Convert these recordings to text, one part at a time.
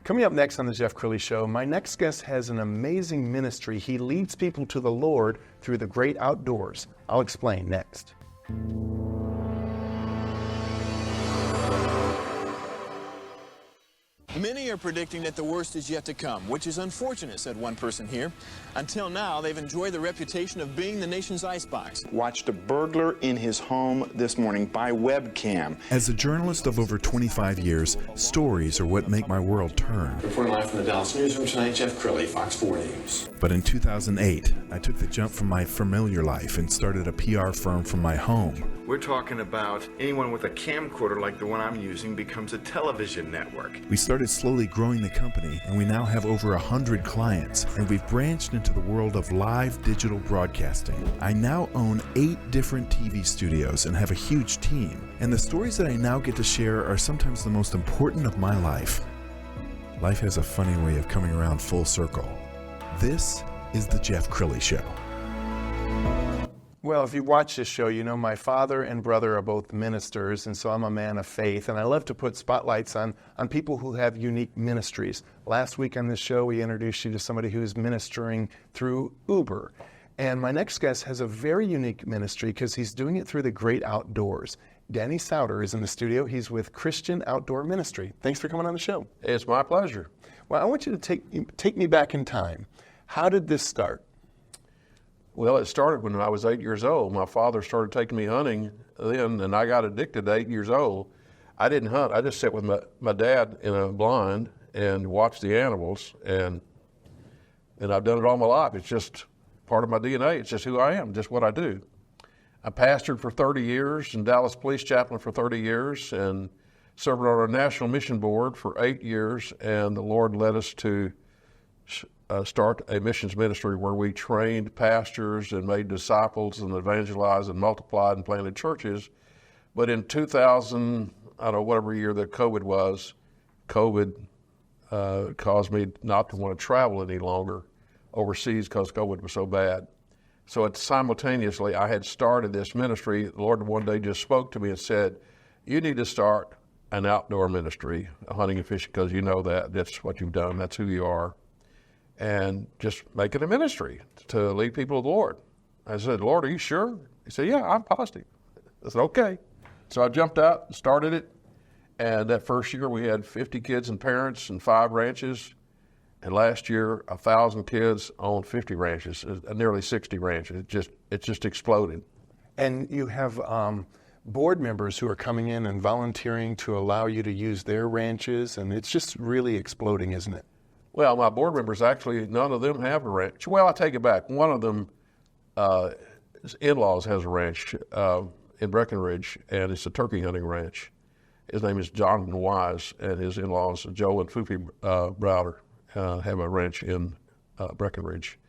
Coming up next on the Jeff Crilley Show, my next guest has an amazing ministry. He leads people to the Lord through the great outdoors. I'll explain next. Many are predicting that the worst is yet to come, which is unfortunate, said one person here. Until now, they've enjoyed the reputation of being the nation's icebox. Watched a burglar in his home this morning by webcam. As a journalist of over 25 years, stories are what make my world turn. Reporting live from the Dallas newsroom tonight, Jeff Crilley, Fox 4 News. But in 2008, I took the jump from my familiar life and started a PR firm from my home. We're talking about anyone with a camcorder like the one I'm using becomes a television network. We started slowly growing the company, and we now have over 100 clients, and we've branched into the world of live digital broadcasting. I now own 8 different TV studios and have a huge team, and the stories that I now get to share are sometimes the most important of my life. Life has a funny way of coming around full circle. This is the Jeff Crilley Show. Well, if you watch this show, you know my father and brother are both ministers, and so I'm a man of faith, and I love to put spotlights on people who have unique ministries. Last week on this show, we introduced you to somebody who's ministering through Uber. And my next guest has a very unique ministry because he's doing it through the great outdoors. Danny Souder is in the studio. He's with Christian Outdoor Ministry. Thanks for coming on the show. It's my pleasure. Well, I want you to take me back in time. How did this start? Well, it started when I was 8 years old. My father started taking me hunting then, and I got addicted at 8 years old. I didn't hunt. I just sat with my dad in a blind and watched the animals, and I've done it all my life. It's just part of my DNA. It's just who I am, just what I do. I pastored for 30 years and Dallas Police Chaplain for 30 years and served on our National Mission Board for 8 years, and the Lord led us to start a missions ministry where we trained pastors and made disciples and evangelized and multiplied and planted churches. But in 2000, I don't know, whatever year that COVID was, COVID caused me not to want to travel any longer overseas because COVID was so bad. So simultaneously, I had started this ministry. The Lord one day just spoke to me and said, you need to start an outdoor ministry, hunting and fishing, because you know that's what you've done, that's who you are. And just make it a ministry to lead people to the Lord. I said, Lord, are you sure? He said, yeah, I'm positive. I said, okay. So I jumped out and started it. And that first year we had 50 kids and parents and 5 ranches. And last year, 1,000 kids owned 50 ranches, nearly 60 ranches. It just exploded. And you have board members who are coming in and volunteering to allow you to use their ranches, and it's just really exploding, isn't it? Well, my board members, actually, none of them have a ranch. Well, I take it back. One of them, his in-laws has a ranch in Breckenridge, and it's a turkey hunting ranch. His name is Jonathan Wise, and his in-laws, Joe and Fufi Browder, have a ranch in Breckenridge.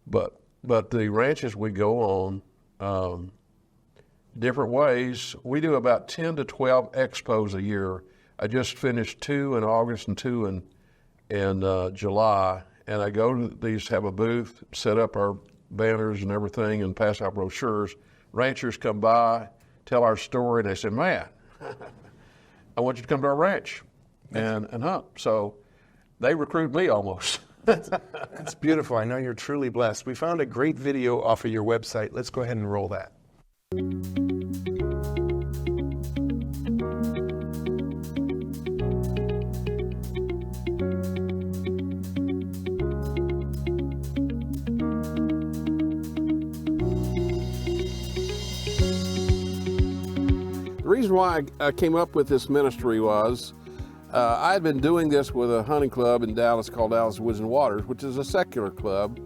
But the ranches we go on different ways. We do about 10 to 12 expos a year. I just finished 2 in August and 2 in July, and I go to these, have a booth, set up our banners and everything, and pass out brochures. Ranchers come by, tell our story, and they say, man, I want you to come to our ranch and hunt. So they recruit me almost. That's beautiful. I know you're truly blessed. We found a great video off of your website. Let's go ahead and roll that. The reason why I came up with this ministry was I had been doing this with a hunting club in Dallas called Dallas Woods and Waters, which is a secular club.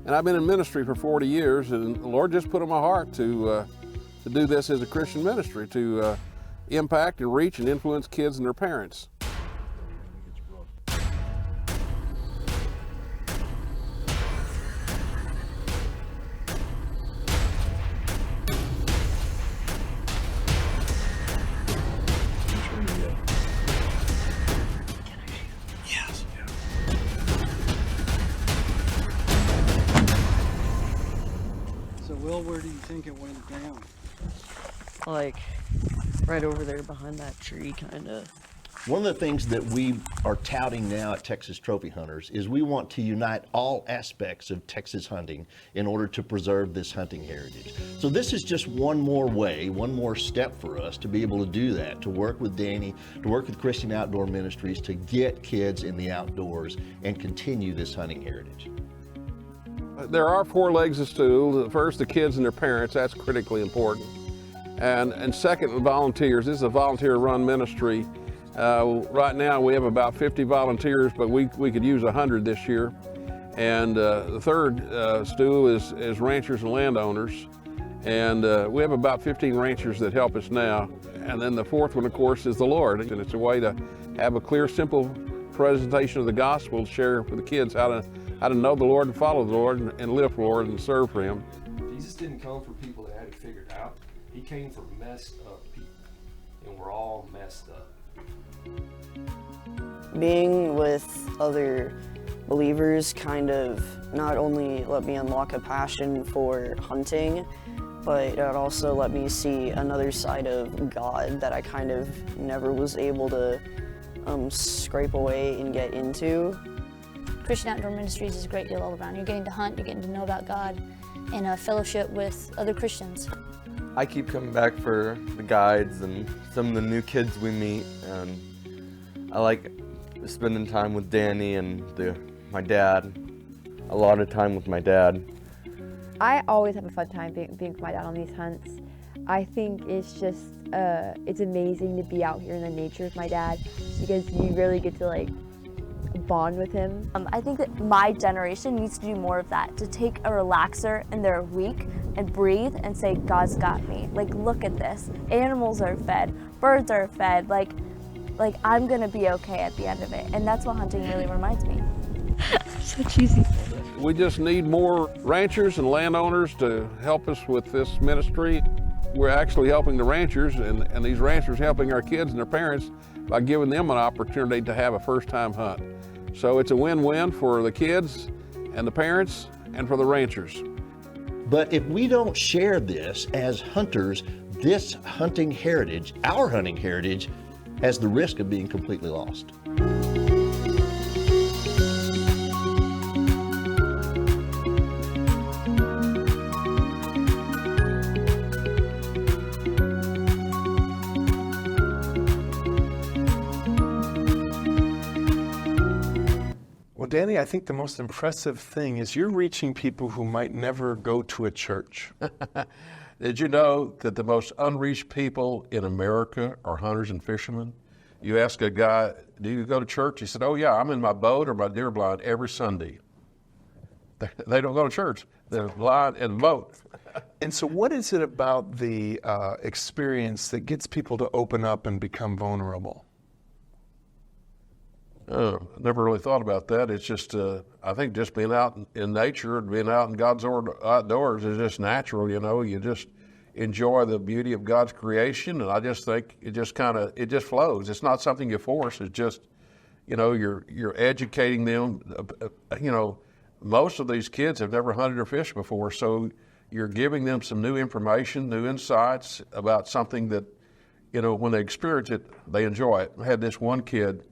And I've been in ministry for 40 years, and the Lord just put in my heart to do this as a Christian ministry, to impact and reach and influence kids and their parents. Where do you think it went down? Like right over there behind that tree, kind of. One of the things that we are touting now at Texas Trophy Hunters is we want to unite all aspects of Texas hunting in order to preserve this hunting heritage. So this is just one more way, one more step for us to be able to do that, to work with Danny, to work with Christian Outdoor Ministries, to get kids in the outdoors and continue this hunting heritage. There are 4 legs of stool. First, the kids and their parents, that's critically important. And second, volunteers. This is a volunteer-run ministry. Right now we have about 50 volunteers, but we could use 100 this year. And the third stool is ranchers and landowners. And we have about 15 ranchers that help us now. And then the fourth one, of course, is the Lord. And it's a way to have a clear, simple presentation of the gospel to share with the kids how to know the Lord and follow the Lord and live for the Lord and serve for Him. Jesus didn't come for people that had it figured out. He came for messed up people. And we're all messed up. Being with other believers kind of not only let me unlock a passion for hunting, but it also let me see another side of God that I kind of never was able to scrape away and get into. Christian Outdoor Ministries is a great deal all around. You're getting to hunt, you're getting to know about God, and a fellowship with other Christians. I keep coming back for the guides and some of the new kids we meet, and I like spending time with Danny and my dad, a lot of time with my dad. I always have a fun time being with my dad on these hunts. I think it's just, it's amazing to be out here in the nature with my dad because you really get to like bond with him. I think that my generation needs to do more of that, to take a relaxer in their week and breathe and say, God's got me. Like, look at this. Animals are fed, birds are fed, like I'm gonna be okay at the end of it. And that's what hunting really reminds me. So cheesy. We just need more ranchers and landowners to help us with this ministry. We're actually helping the ranchers, and these ranchers helping our kids and their parents by giving them an opportunity to have a first-time hunt. So it's a win-win for the kids and the parents and for the ranchers. But if we don't share this as hunters, this hunting heritage, our hunting heritage, has the risk of being completely lost. Well, Danny, I think the most impressive thing is you're reaching people who might never go to a church. Did you know that the most unreached people in America are hunters and fishermen? You ask a guy, do you go to church? He said, oh yeah, I'm in my boat or my deer blind every Sunday. They don't go to church. They're blind in the boat. And so what is it about the experience that gets people to open up and become vulnerable? Never really thought about that. It's just, I think just being out in nature and being out in God's outdoors is just natural, you know. You just enjoy the beauty of God's creation, and I just think it just flows. It's not something you force. It's just, you know, you're educating them. You know, most of these kids have never hunted or fished before, so you're giving them some new information, new insights about something that, you know, when they experience it, they enjoy it. I had this one kid.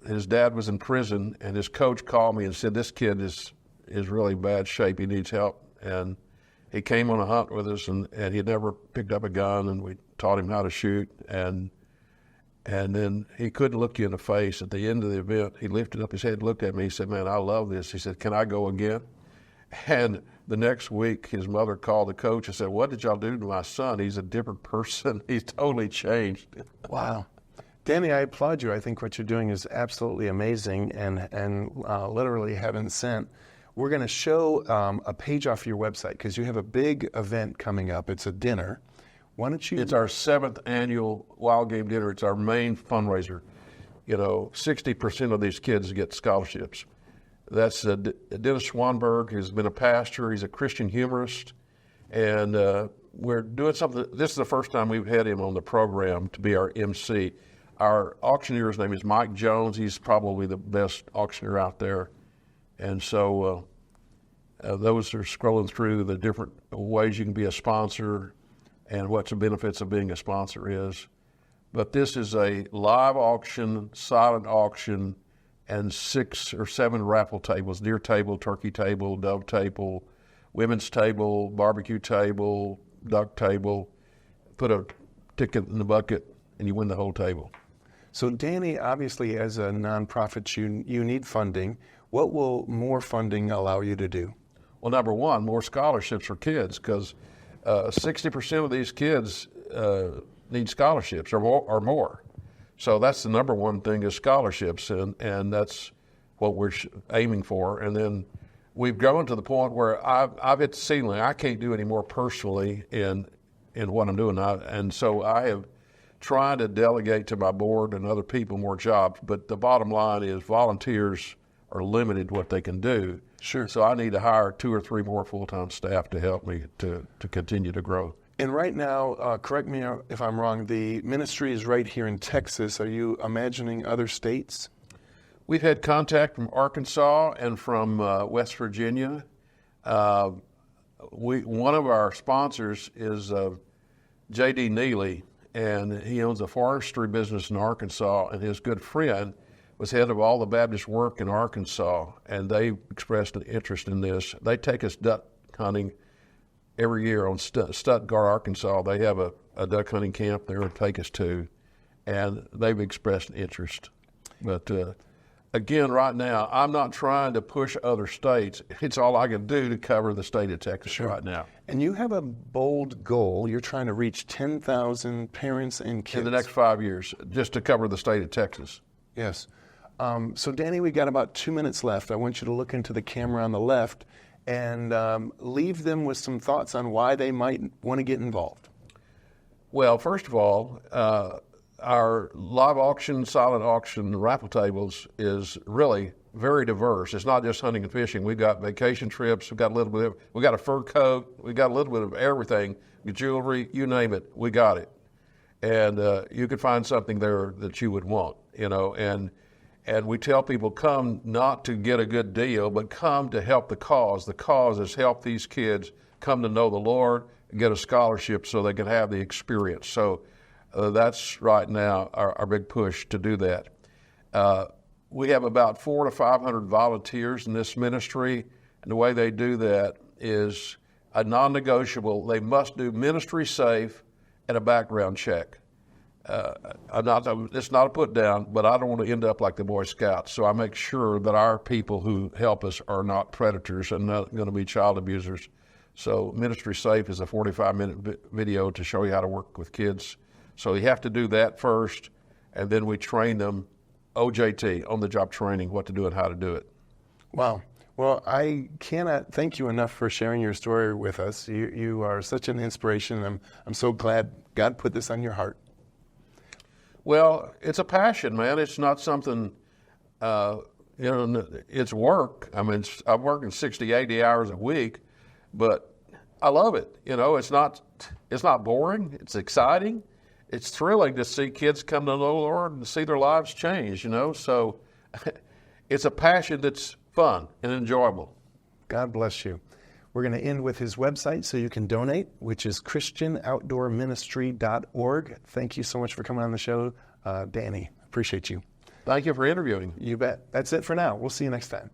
His dad was in prison, and his coach called me and said, this kid is really bad shape. He needs help. And he came on a hunt with us, and he'd never picked up a gun, and we taught him how to shoot. And then he couldn't look you in the face. At the end of the event, he lifted up his head, looked at me. He said, man, I love this. He said, can I go again? And the next week, his mother called the coach and said, what did y'all do to my son? He's a different person. He's totally changed. Wow. Danny, I applaud you. I think what you're doing is absolutely amazing and literally heaven sent. We're going to show a page off your website because you have a big event coming up. It's a dinner. Why don't you? It's our 7th annual Wild Game Dinner. It's our main fundraiser. You know, 60% of these kids get scholarships. That's Dennis Schwanberg, who's been a pastor. He's a Christian humorist. And we're doing something. This is the first time we've had him on the program to be our MC. Our auctioneer's name is Mike Jones. He's probably the best auctioneer out there. And so those are scrolling through the different ways you can be a sponsor and what the benefits of being a sponsor is. but this is a live auction, silent auction, and 6 or 7 raffle tables: deer table, turkey table, dove table, women's table, barbecue table, duck table. Put a ticket in the bucket and you win the whole table. So Danny, obviously as a nonprofit, you need funding. What will more funding allow you to do? Well, number one, more scholarships for kids, because 60% of these kids need scholarships or more. So that's the number one thing, is scholarships, and that's what we're aiming for. And then we've grown to the point where I've hit the ceiling. I can't do any more personally in what I'm doing. And so I have tried to delegate to my board and other people more jobs. But the bottom line is volunteers are limited what they can do. Sure. So I need to hire 2 or 3 more full-time staff to help me to continue to grow. And right now, correct me if I'm wrong, the ministry is right here in Texas. Are you imagining other states? We've had contact from Arkansas and from West Virginia. One of our sponsors is J.D. Neely, and he owns a forestry business in Arkansas, and his good friend was head of all the Baptist work in Arkansas, and they expressed an interest in this. They take us duck hunting every year on Stuttgart, Arkansas. They have a duck hunting camp there to take us to, and they've expressed an interest. But again, right now, I'm not trying to push other states. It's all I can do to cover the state of Texas right now. And you have a bold goal. You're trying to reach 10,000 parents and kids. In the next 5 years, just to cover the state of Texas. Yes. So Danny, we got about 2 minutes left. I want you to look into the camera on the left and leave them with some thoughts on why they might want to get involved. Well, first of all, our live auction, silent auction, raffle tables is really very diverse. It's not just hunting and fishing. We've got vacation trips. We've got a little bit. We got a fur coat. We got a little bit of everything. Jewelry, you name it, we got it. And you could find something there that you would want, And we tell people, come not to get a good deal, but come to help the cause. The cause is help these kids come to know the Lord and get a scholarship so they can have the experience. So that's right now our big push to do that. We have about 400 to 500 volunteers in this ministry, and the way they do that is a non-negotiable. They must do ministry safe and a background check. It's not a put down, but I don't want to end up like the Boy Scouts. So I make sure that our people who help us are not predators and not going to be child abusers. So Ministry Safe is a 45-minute video to show you how to work with kids. So you have to do that first, and then we train them, OJT, on-the-job training, what to do and how to do it. Wow. Well, I cannot thank you enough for sharing your story with us. You are such an inspiration. I'm so glad God put this on your heart. Well, it's a passion, man. It's not something, it's work. I mean, I'm working 60, 80 hours a week, but I love it. It's not boring. It's exciting. It's thrilling to see kids come to know the Lord and see their lives change, So it's a passion that's fun and enjoyable. God bless you. We're going to end with his website so you can donate, which is christianoutdoorministry.org. Thank you so much for coming on the show, Danny. Appreciate you. Thank you for interviewing. You bet. That's it for now. We'll see you next time.